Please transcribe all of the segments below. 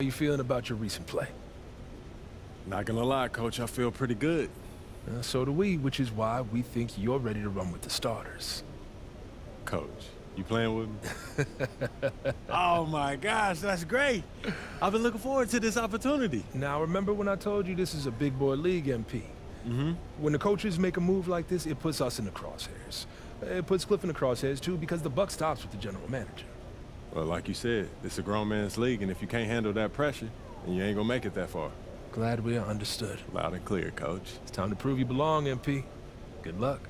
How you feeling about your recent play? Not gonna lie, Coach, I feel pretty good. So do we, which is why we think you're ready to run with the starters. Coach, you playing with me? Oh my gosh, that's great. I've been looking forward to this opportunity. Now, remember when I told you this is a big boy league, MP? When the coaches make a move like this, it puts us in the crosshairs. It puts Cliff in the crosshairs, too, because the buck stops with the general manager. Well, like you said, it's a grown man's league, and if you can't handle that pressure, then you ain't gonna make it that far. Glad we are understood. Loud and clear, Coach. It's time to prove you belong, MP. Good luck.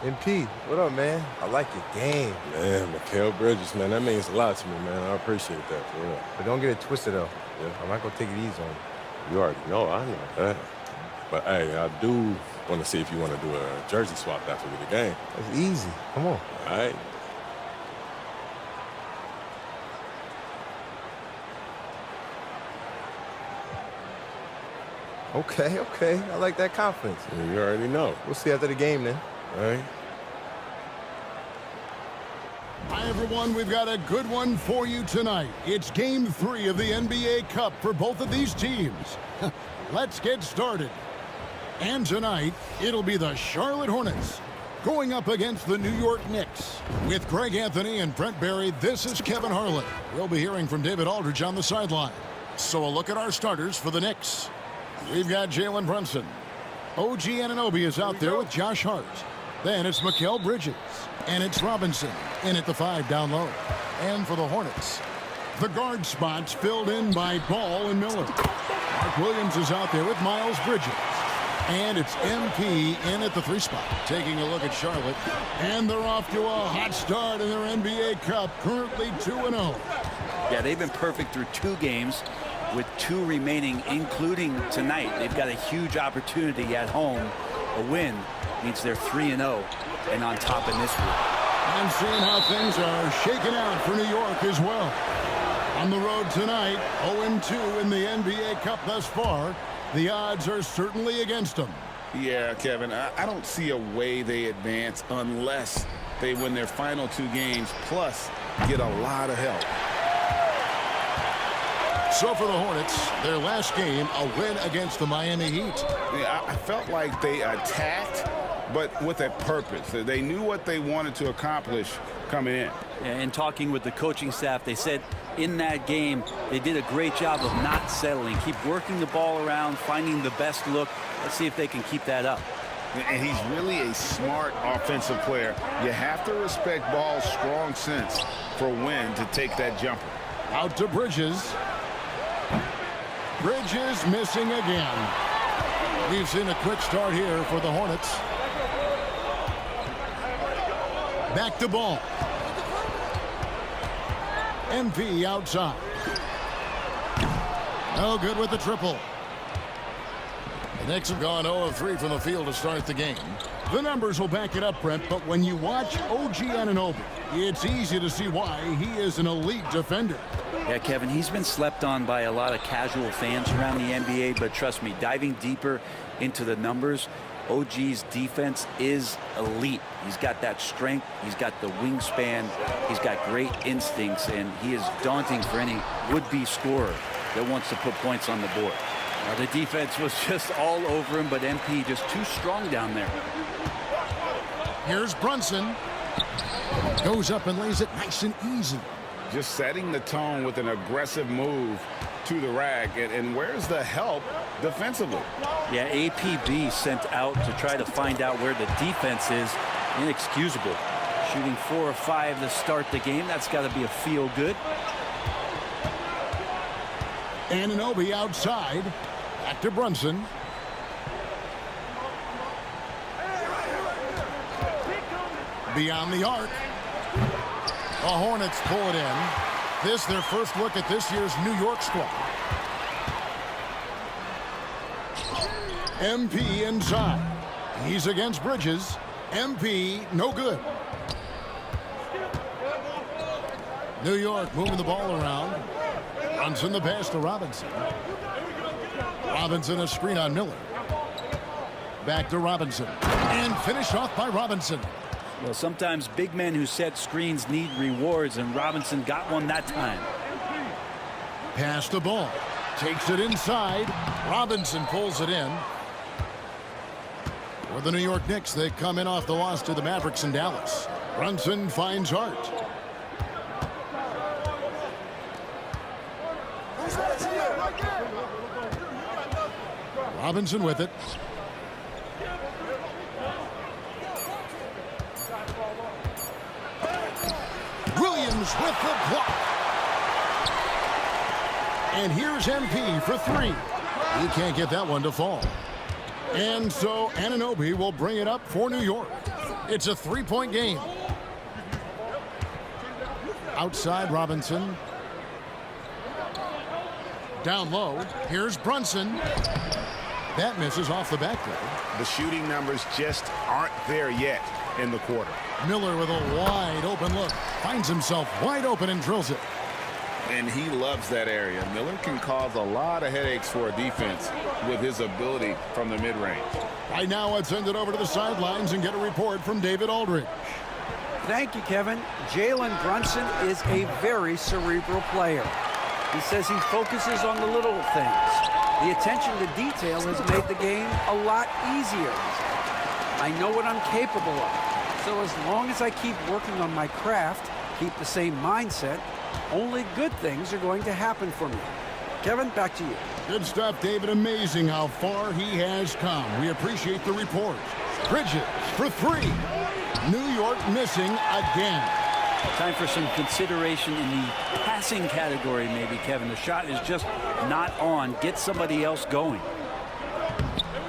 MP, what up, man? I like your game. Man, Mycareer Bridges, man, that means a lot to me, man. I appreciate that, for real. But don't get it twisted, though. Yeah. I'm not gonna take it easy on you. You already know, I know that. But, hey, I do want to see if you want to do a jersey swap after the game. That's easy. Come on. All right? Okay. I like that confidence. Yeah, you already know. We'll see after the game, then. All right? Hi, everyone. We've got a good one for you tonight. It's Game 3 of the NBA Cup for both of these teams. Let's get started. And tonight, it'll be the Charlotte Hornets going up against the New York Knicks. With Greg Anthony and Brent Barry, this is Kevin Harlan. We'll be hearing from David Aldridge on the sideline. So a look at our starters for the Knicks. We've got Jalen Brunson. OG Anunoby is out there with Josh Hart. Then it's Mikal Bridges. And it's Robinson in at the 5 down low. And for the Hornets, the guard spots filled in by Ball and Miller. Mark Williams is out there with Miles Bridges. And it's MP in at the 3 spot. Taking a look at Charlotte. And they're off to a hot start in their NBA Cup, currently 2-0. Yeah, they've been perfect through 2 games with 2 remaining, including tonight. They've got a huge opportunity at home. A win means they're 3-0 and on top in this group. And seeing how things are shaking out for New York as well. On the road tonight, 0-2 in the NBA Cup thus far. The odds are certainly against them. Yeah, Kevin, I don't see a way they advance unless they win their final 2 games, plus get a lot of help. So for the Hornets, their last game, a win against the Miami Heat. Yeah, I felt like they attacked, but with a purpose. They knew what they wanted to accomplish coming in. And talking with the coaching staff, they said in that game they did a great job of not settling. Keep working the ball around, finding the best look. Let's see if they can keep that up. And he's really a smart offensive player. You have to respect Ball's strong sense for when to take that jumper. Out to Bridges. Bridges missing again. We've seen a quick start here for the Hornets. Back to Ball. MP outside. No good with the triple. The Knicks have gone 0 of 3 from the field to start the game. The numbers will back it up, Brent, but when you watch OG Anunoby, it's easy to see why he is an elite defender. Yeah, Kevin, he's been slept on by a lot of casual fans around the NBA, but trust me, diving deeper into the numbers, OG's defense is elite. He's got that strength, he's got the wingspan, he's got great instincts, and he is daunting for any would-be scorer that wants to put points on the board. Now, the defense was just all over him, but MP just too strong down there. Here's Brunson. Goes up and lays it nice and easy. Just setting the tone with an aggressive move to the rack. And where's the help defensively? Yeah, APB sent out to try to find out where the defense is. Inexcusable. Shooting 4 of 5 to start the game. That's got to be a feel good. Anunoby outside. Back to Brunson. Beyond the arc. Hornets pull it in. This their first look at this year's New York squad. MP inside. He's against Bridges. MP, no good. New York moving the ball around. Brunson the pass to Robinson. Robinson a screen on Miller. Back to Robinson. And finished off by Robinson. Well, sometimes big men who set screens need rewards, and Robinson got one that time. Pass the ball. Takes it inside. Robinson pulls it in. For the New York Knicks, they come in off the loss to the Mavericks in Dallas. Brunson finds Hart. Robinson with it. Williams with the block. And here's MP for three. He can't get that one to fall. And so Anunoby will bring it up for New York. It's a three-point game. Outside Robinson. Down low. Here's Brunson. That misses off the backboard. The shooting numbers just aren't there yet in the quarter. Miller with a wide open look. Finds himself wide open and drills it. And he loves that area. Miller can cause a lot of headaches for a defense with his ability from the mid-range. Right now, let's send it over to the sidelines and get a report from David Aldridge. Thank you, Kevin. Jalen Brunson is a very cerebral player. He says he focuses on the little things. The attention to detail has made the game a lot easier. I know what I'm capable of. So as long as I keep working on my craft, keep the same mindset, only good things are going to happen for me. Kevin, back to you. Good stuff, David. Amazing how far he has come. We appreciate the report. Bridges for three. New York missing again. Time for some consideration in the passing category, maybe, Kevin. The shot is just not on. Get somebody else going.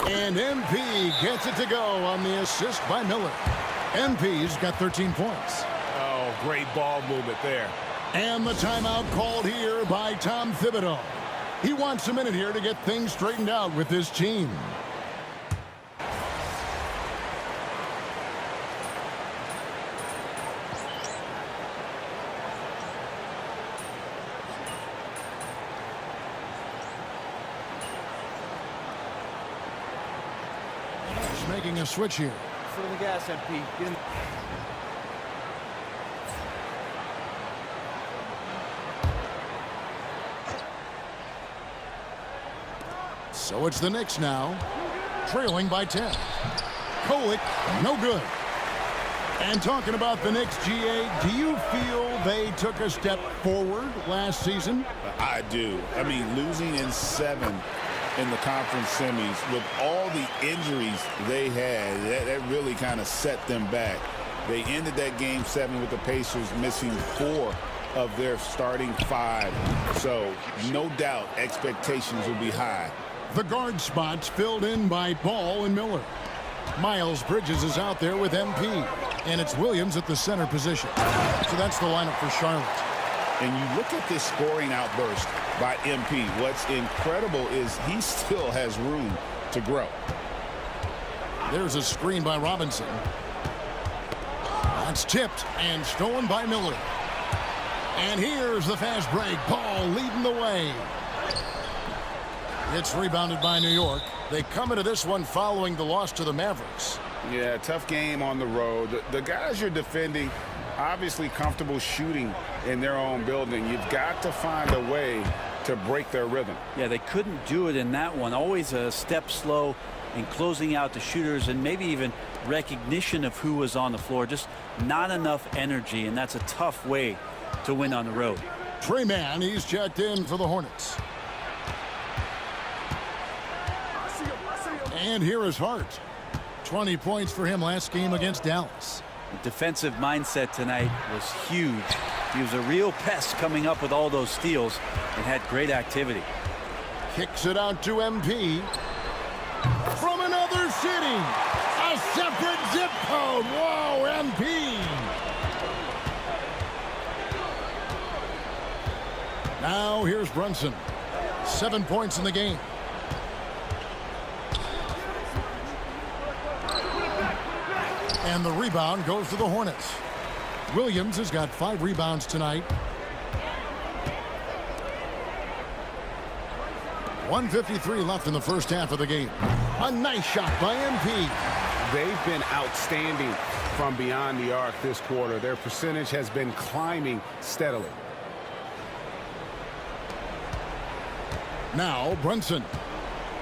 And MP gets it to go on the assist by Miller. MP's got 13 points. Oh, great ball movement there. And the timeout called here by Tom Thibodeau. He wants a minute here to get things straightened out with his team. He's making a switch here. Foot on the gas, MP. Get him. So it's the Knicks now, trailing by 10. Kolek, no good. And talking about the Knicks, GA, do you feel they took a step forward last season? I do. I mean, losing in 7 in the conference semis with all the injuries they had, that really kind of set them back. They ended that game 7 with the Pacers missing 4 of their starting 5. So no doubt expectations will be high. The guard spots filled in by Ball and Miller. Miles Bridges is out there with MP. And it's Williams at the center position. So that's the lineup for Charlotte. And you look at this scoring outburst by MP. What's incredible is he still has room to grow. There's a screen by Robinson. That's tipped and stolen by Miller. And here's the fast break. Ball leading the way. It's rebounded by New York. They come into this one following the loss to the Mavericks. Yeah, tough game on the road. The guys you're defending, obviously comfortable shooting in their own building. You've got to find a way to break their rhythm. Yeah, they couldn't do it in that one. Always a step slow in closing out the shooters, and maybe even recognition of who was on the floor. Just not enough energy, and that's a tough way to win on the road. Trey Mann, he's checked in for the Hornets. And here is Hart. 20 points for him last game against Dallas. The defensive mindset tonight was huge. He was a real pest coming up with all those steals and had great activity. Kicks it out to MP. From another city. A separate zip code. Whoa, MP. Now here's Brunson. 7 points in the game. And the rebound goes to the Hornets. Williams has got 5 rebounds tonight. 1:53 left in the first half of the game. A nice shot by MP. They've been outstanding from beyond the arc this quarter. Their percentage has been climbing steadily. Now Brunson.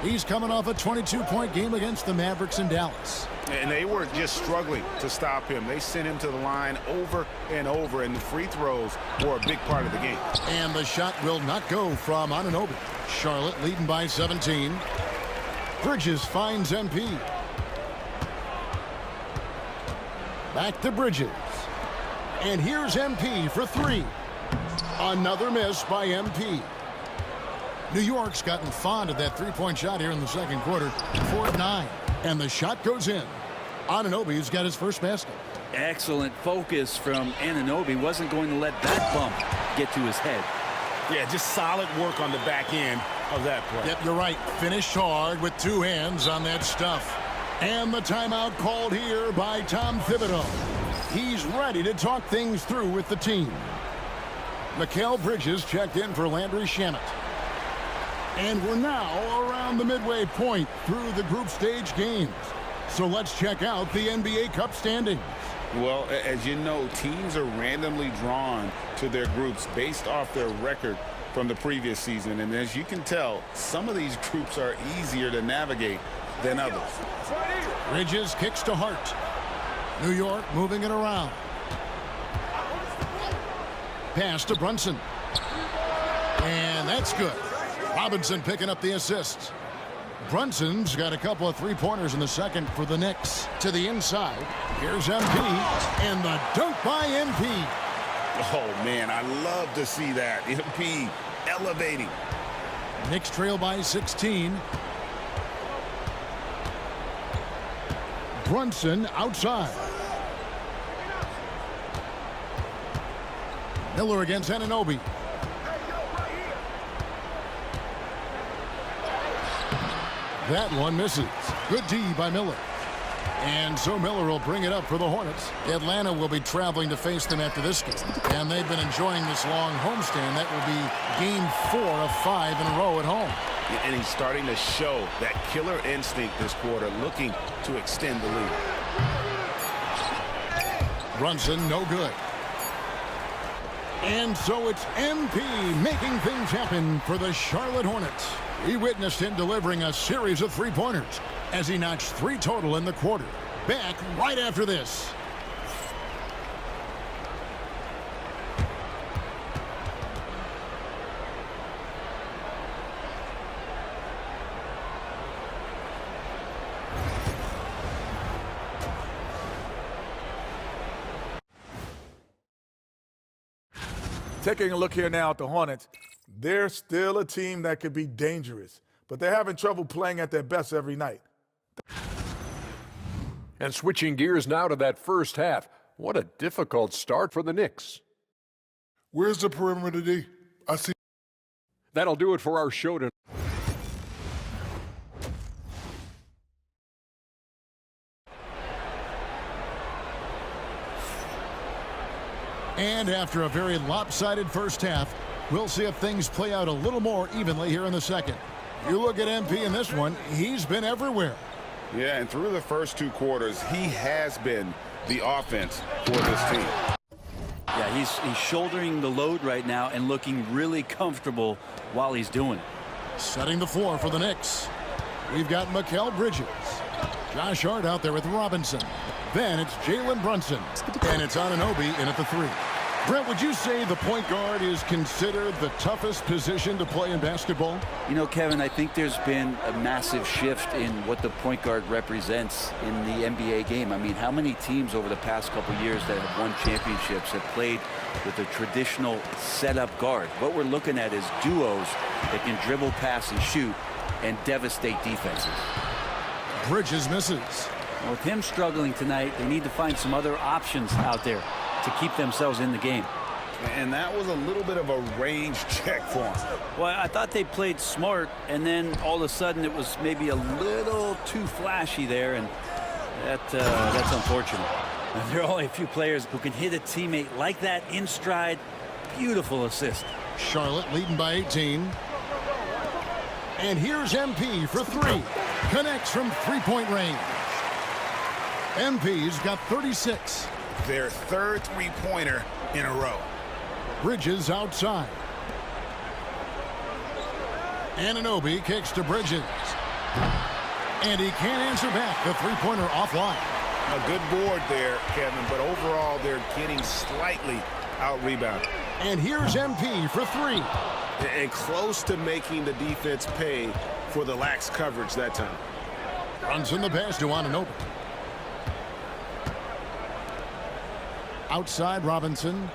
He's coming off a 22-point game against the Mavericks in Dallas. And they were just struggling to stop him. They sent him to the line over and over, and the free throws were a big part of the game. And the shot will not go from Anunoby. Charlotte leading by 17. Bridges finds MP. Back to Bridges. And here's MP for 3. Another miss by MP. New York's gotten fond of that three-point shot here in the second quarter. 4-9. And the shot goes in. Anunoby's got his first basket. Excellent focus from Anunoby. Wasn't going to let that bump get to his head. Yeah, just solid work on the back end of that play. Yep, you're right. Finished hard with 2 hands on that stuff. And the timeout called here by Tom Thibodeau. He's ready to talk things through with the team. Mikal Bridges checked in for Landry Shamet. And we're now around the midway point through the group stage games. So let's check out the NBA Cup standings. Well, as you know, teams are randomly drawn to their groups based off their record from the previous season. And as you can tell, some of these groups are easier to navigate than others. Bridges kicks to Hart. New York moving it around. Pass to Brunson. And that's good. Robinson picking up the assist. Brunson's got a couple of three-pointers in the second for the Knicks. To the inside. Here's MP. And the dunk by MP. Oh, man, I love to see that. MP elevating. Knicks trail by 16. Brunson outside. Miller against Anunoby. That one misses. Good D by Miller. And so Miller will bring it up for the Hornets. Atlanta will be traveling to face them after this game. And they've been enjoying this long homestand. That will be game 4 of 5 in a row at home. And he's starting to show that killer instinct this quarter, looking to extend the lead. Brunson, no good. And so it's MP making things happen for the Charlotte Hornets. We witnessed him delivering a series of three-pointers as he notched 3 total in the quarter. Back right after this. Taking a look here now at the Hornets, they're still a team that could be dangerous, but they're having trouble playing at their best every night. And switching gears now to that first half, what a difficult start for the Knicks. Where's the perimeter D? I see. That'll do it for our show tonight. And after a very lopsided first half, we'll see if things play out a little more evenly here in the second. You look at MP in this one, he's been everywhere. Yeah, and through the first 2 quarters, he has been the offense for this team. Yeah, he's shouldering the load right now and looking really comfortable while he's doing it. Setting the floor for the Knicks. We've got Mikal Bridges. Josh Hart out there with Robinson. Then it's Jalen Brunson. And it's Anunoby in at the 3. Brent, would you say the point guard is considered the toughest position to play in basketball? You know, Kevin, I think there's been a massive shift in what the point guard represents in the NBA game. I mean, how many teams over the past couple years that have won championships have played with a traditional setup guard? What we're looking at is duos that can dribble, pass, and shoot and devastate defenses. Bridges misses. Well, with him struggling tonight, they need to find some other options out there to keep themselves in the game. And that was a little bit of a range check for him. Well, I thought they played smart, and then all of a sudden it was maybe a little too flashy there, and that's unfortunate. There are only a few players who can hit a teammate like that in stride. Beautiful assist. Charlotte leading by 18. And here's MP for three. Connects from three-point range. MP's got 36. Their third three-pointer in a row. Bridges outside. Anunoby kicks to Bridges. And he can't answer back. The three-pointer offline. A good board there, Kevin, but overall they're getting slightly out-rebounded. And here's MP for three. And close to making the defense pay for the lax coverage that time. Brunson the pass to Anunoby. Outside Robinson.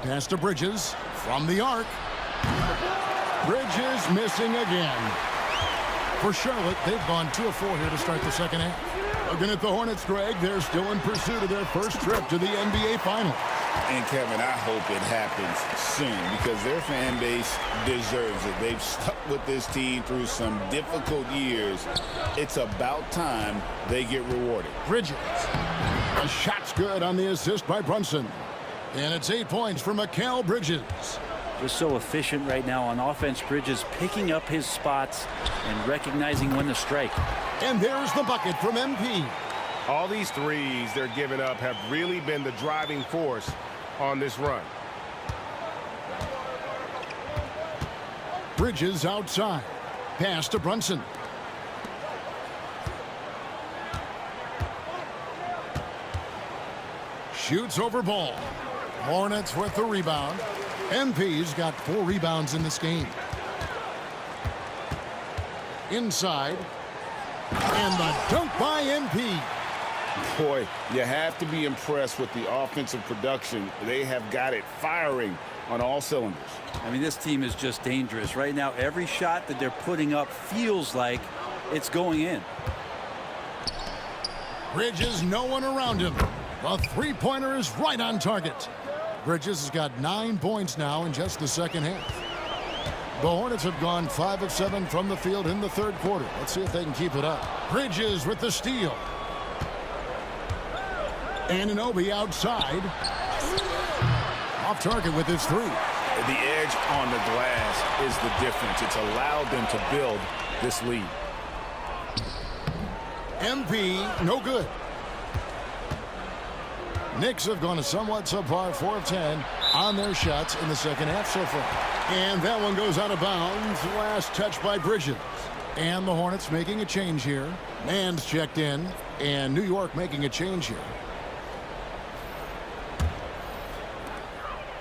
Pass to Bridges from the arc. Bridges missing again. For Charlotte, they've gone 2 of 4 here to start the second half. Looking at the Hornets, Greg, they're still in pursuit of their first trip to the NBA Finals. And Kevin, I hope it happens soon because their fan base deserves it. They've stuck with this team through some difficult years. It's about time they get rewarded. Bridges. A shot's good on the assist by Brunson. And it's 8 points for Mikal Bridges. Just so efficient right now on offense. Bridges picking up his spots and recognizing when to strike. And there's the bucket from MP. All these threes they're giving up have really been the driving force on this run. Bridges outside. Pass to Brunson. Shoots over ball. Hornets with the rebound. MP's got 4 rebounds in this game. Inside. And the dunk by MP. Boy, you have to be impressed with the offensive production. They have got it firing on all cylinders. I mean, this team is just dangerous. Right now, every shot that they're putting up feels like it's going in. Bridges, no one around him. The three-pointer is right on target. Bridges has got 9 points now in just the second half. The Hornets have gone 5 of 7 from the field in the third quarter. Let's see if they can keep it up. Bridges with the steal. Anunoby outside. Off target with his three. The edge on the glass is the difference. It's allowed them to build this lead. MP, no good. Knicks have gone a somewhat subpar 4 of 10 on their shots in the second half so far. And that one goes out of bounds. Last touch by Bridges. And the Hornets making a change here. Mann's checked in. And New York making a change here.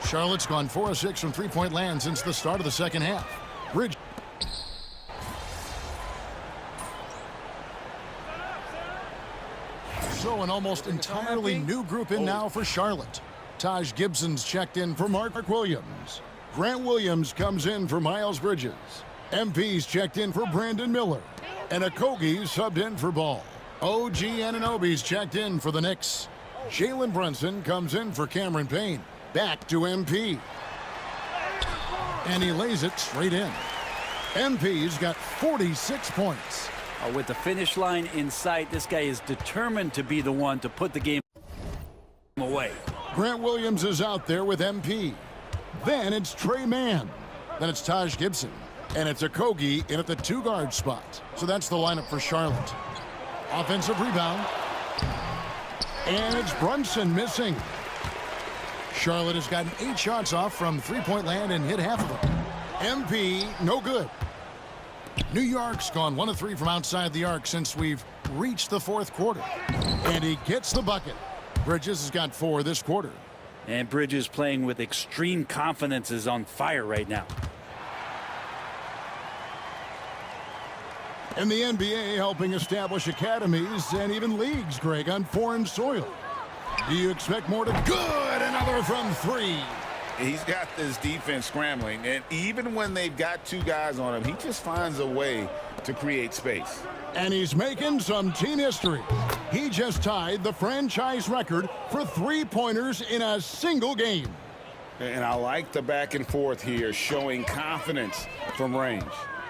Charlotte's gone 4 of 6 from three-point land since the start of the second half. Bridges. So an almost entirely new group in now for Charlotte. Taj Gibson's checked in for Mark Williams. Grant Williams comes in for Miles Bridges. MP's checked in for Brandon Miller. And Okogie subbed in for Ball. OG Anunoby's checked in for the Knicks. Jalen Brunson comes in for Cameron Payne. Back to MP. And he lays it straight in. MP's got 46 points. With the finish line in sight, this guy is determined to be the one to put the game away. Grant Williams is out there with MP. Then it's Trey Mann. Then it's Taj Gibson. And it's Okogie in at the 2-guard spot. So that's the lineup for Charlotte. Offensive rebound. And it's Brunson missing. Charlotte has gotten 8 shots off from three-point land and hit half of them. MP, no good. New York's gone 1 of 3 from outside the arc since we've reached the fourth quarter. And he gets the bucket. Bridges has got 4 this quarter. And Bridges playing with extreme confidence is on fire right now. And the NBA helping establish academies and even leagues, Greg, on foreign soil. Do you expect more to good? Another from 3. He's got this defense scrambling, and even when they've got 2 guys on him, he just finds a way to create space. And he's making some team history. He just tied the franchise record for three-pointers in a single game. And I like the back and forth here, showing confidence from range.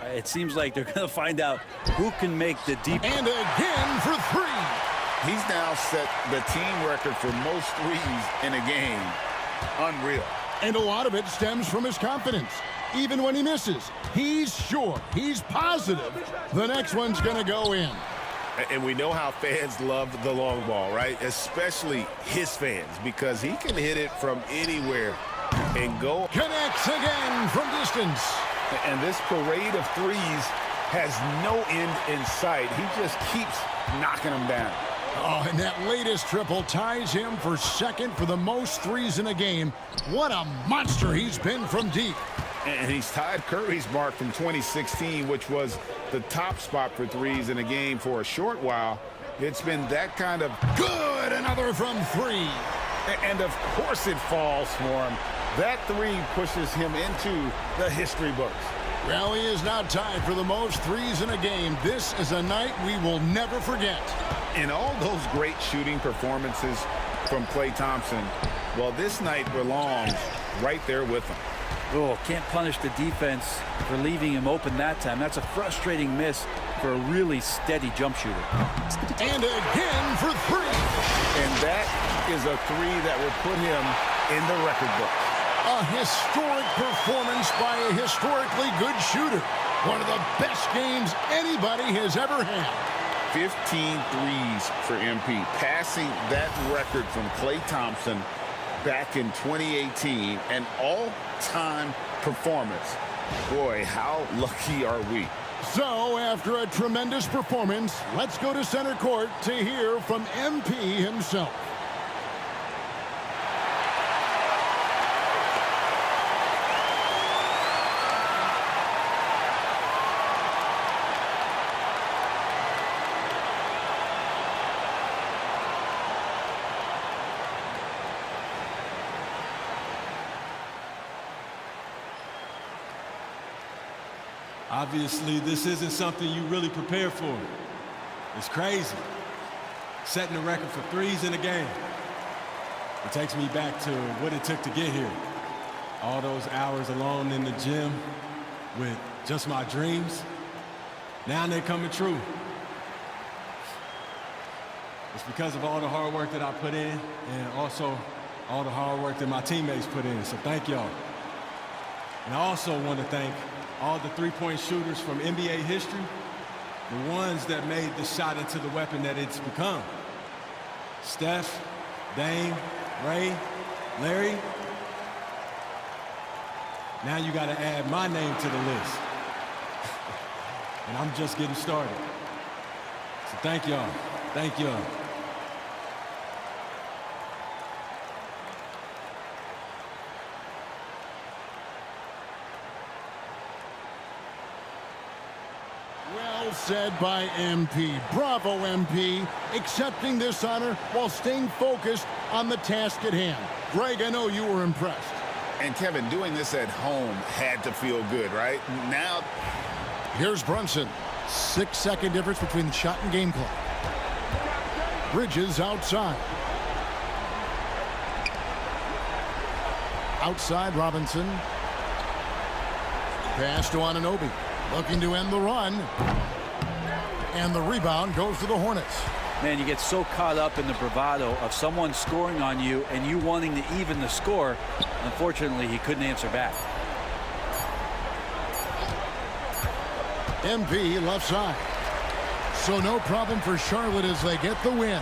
It seems like they're going to find out who can make the deep. And again for three. He's now set the team record for most threes in a game. Unreal. And a lot of it stems from his confidence. Even when he misses, he's sure, he's positive the next one's going to go in. And we know how fans love the long ball, right? Especially his fans, because he can hit it from anywhere and go. Connects again from distance. And this parade of threes has no end in sight. He just keeps knocking them down. Oh, and that latest triple ties him for second for the most threes in a game. What a monster he's been from deep. And he's tied Curry's mark from 2016, which was the top spot for threes in a game for a short while. It's been that kind of good. Another from three. And of course it falls for him. That three pushes him into the history books. Well, he is now tied for the most threes in a game. This is a night we will never forget. In all those great shooting performances from Klay Thompson, well, this night belongs right there with him. Oh, can't punish the defense for leaving him open that time. That's a frustrating miss for a really steady jump shooter. And again for three. And that is a three that will put him in the record book. A historic performance by a historically good shooter. One of the best games anybody has ever had. 15 threes for MP, passing that record from Klay Thompson back in 2018, an all-time performance. Boy, how lucky are we? So, after a tremendous performance, let's go to center court to hear from MP himself. Obviously, this isn't something you really prepare for. It's crazy. Setting a record for threes in a game. It takes me back to what it took to get here. All those hours alone in the gym with just my dreams. Now they're coming true. It's because of all the hard work that I put in and also all the hard work that my teammates put in. So thank y'all. And I also want to thank all the three-point shooters from NBA history, the ones that made the shot into the weapon that it's become. Steph, Dame, Ray, Larry. Now you got to add my name to the list. And I'm just getting started. So thank y'all. Thank y'all. Well said by MP. Bravo, MP. Accepting this honor while staying focused on the task at hand. Greg, I know you were impressed. And Kevin, doing this at home had to feel good, right? Now, here's Brunson. 6-second difference between the shot and game clock. Bridges outside. Outside Robinson. Pass to Anunoby. Looking to end the run. And the rebound goes to the Hornets. Man, you get so caught up in the bravado of someone scoring on you and you wanting to even the score. Unfortunately, he couldn't answer back. MP left side. So no problem for Charlotte as they get the win.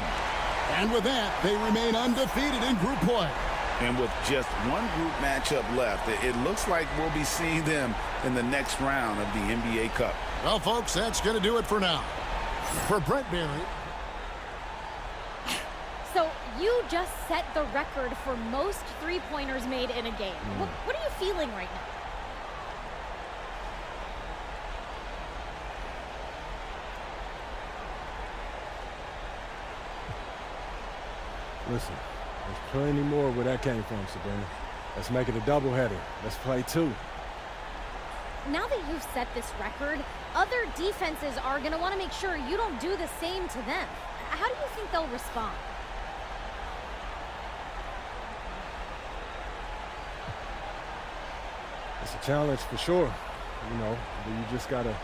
And with that, they remain undefeated in group play. And with just one group matchup left, it looks like we'll be seeing them in the next round of the NBA Cup. Well, folks, that's going to do it for now. For Brett Barry. So you just set the record for most three-pointers made in a game. What are you feeling right now? Listen, there's plenty more where that came from, Sabrina. Let's make it a doubleheader. Let's play two. Now that you've set this record, other defenses are going to want to make sure you don't do the same to them. How do you think they'll respond? It's a challenge for sure, you know, but you just got to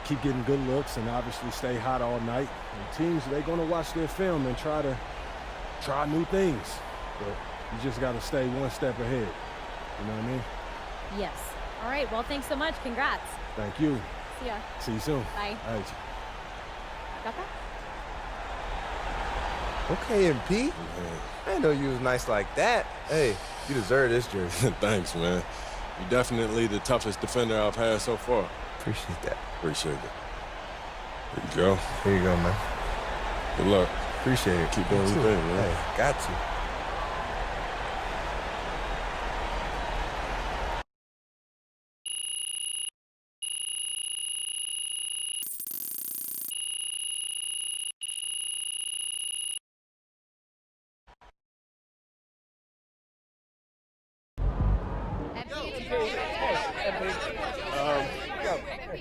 keep getting good looks and obviously stay hot all night. And teams, they're going to watch their film and try new things, but you just got to stay one step ahead. You know what I mean? Yes. All right. Well, thanks so much. Congrats. Thank you. See ya. See you soon. Bye. All right. Got that? Okay, MP. I didn't know you was nice like that. Hey, you deserve this jersey. Thanks, man. You're definitely the toughest defender I've had so far. Appreciate that. Appreciate it. There you go. Here you go, man. Good luck. Appreciate it. Keep doing your thing, man. Hey, got to.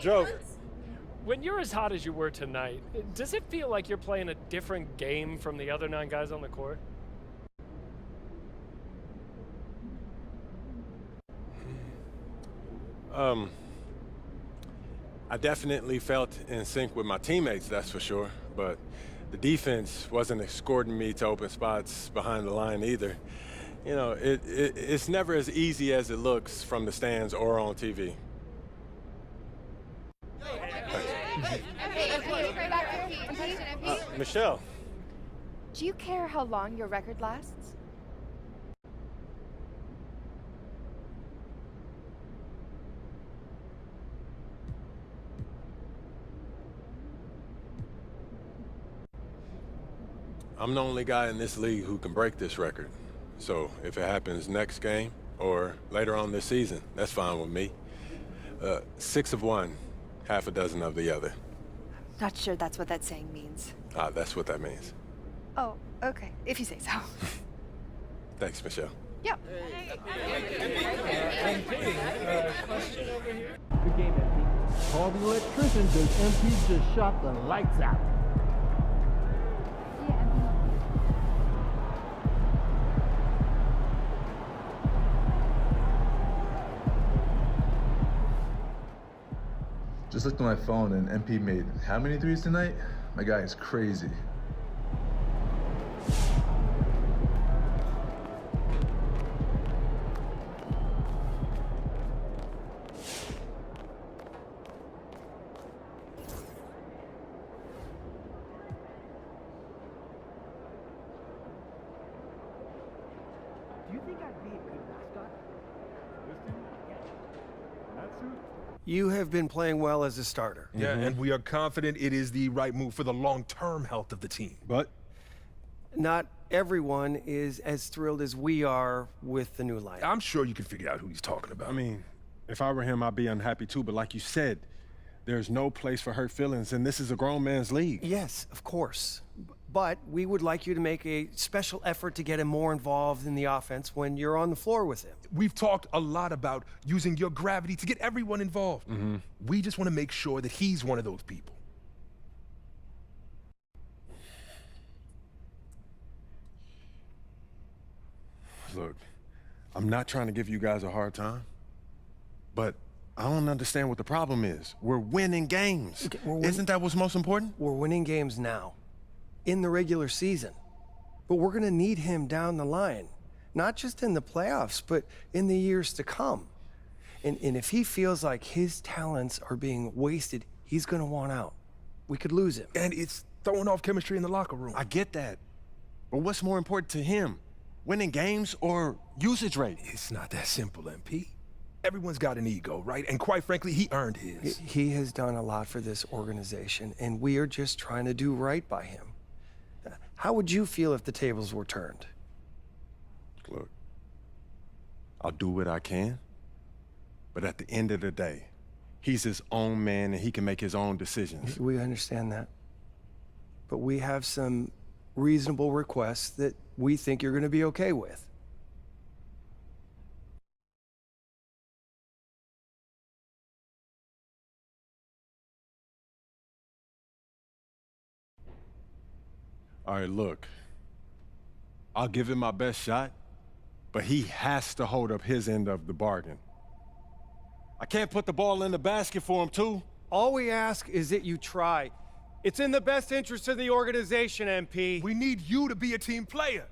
Joe, when you're as hot as you were tonight, does it feel like you're playing a different game from the other 9 guys on the court? I definitely felt in sync with my teammates, that's for sure. But the defense wasn't escorting me to open spots behind the line either. You know, it's never as easy as it looks from the stands or on TV. Michelle. Do you care how long your record lasts? I'm the only guy in this league who can break this record. So if it happens next game or later on this season, that's fine with me. 6 of one, half a dozen of the other. Not sure that's what that saying means. That's what that means. Oh, okay. If you say so. Thanks, Michelle. Yep. Question over here. Good game, MP. Call the electrician because MP just shot the lights out. Just looked at my phone and MP made how many threes tonight? My guy is crazy. Do you think I'd be a good mascot? You have been playing well as a starter. Yeah, and we are confident it is the right move for the long-term health of the team. But not everyone is as thrilled as we are with the new lineup. I'm sure you can figure out who he's talking about. I mean, if I were him, I'd be unhappy too. But like you said, there's no place for hurt feelings, and this is a grown man's league. Yes, of course. But we would like you to make a special effort to get him more involved in the offense when you're on the floor with him. We've talked a lot about using your gravity to get everyone involved. We just want to make sure that he's one of those people. Look, I'm not trying to give you guys a hard time, but I don't understand what the problem is. We're winning games. Okay, Isn't that what's most important? We're winning games now, in the regular season. But we're going to need him down the line, not just in the playoffs, but in the years to come. And if he feels like his talents are being wasted, he's going to want out. We could lose him. And it's throwing off chemistry in the locker room. I get that. But what's more important to him? Winning games or usage rate? It's not that simple, MP. Everyone's got an ego, right? And quite frankly, he earned his. He has done a lot for this organization, and we are just trying to do right by him. How would you feel if the tables were turned? Look, I'll do what I can, but at the end of the day, he's his own man and he can make his own decisions. We understand that. But we have some reasonable requests that we think you're going to be okay with. All right, look. I'll give him my best shot, but he has to hold up his end of the bargain. I can't put the ball in the basket for him, too. All we ask is that you try. It's in the best interest of the organization, MP. We need you to be a team player.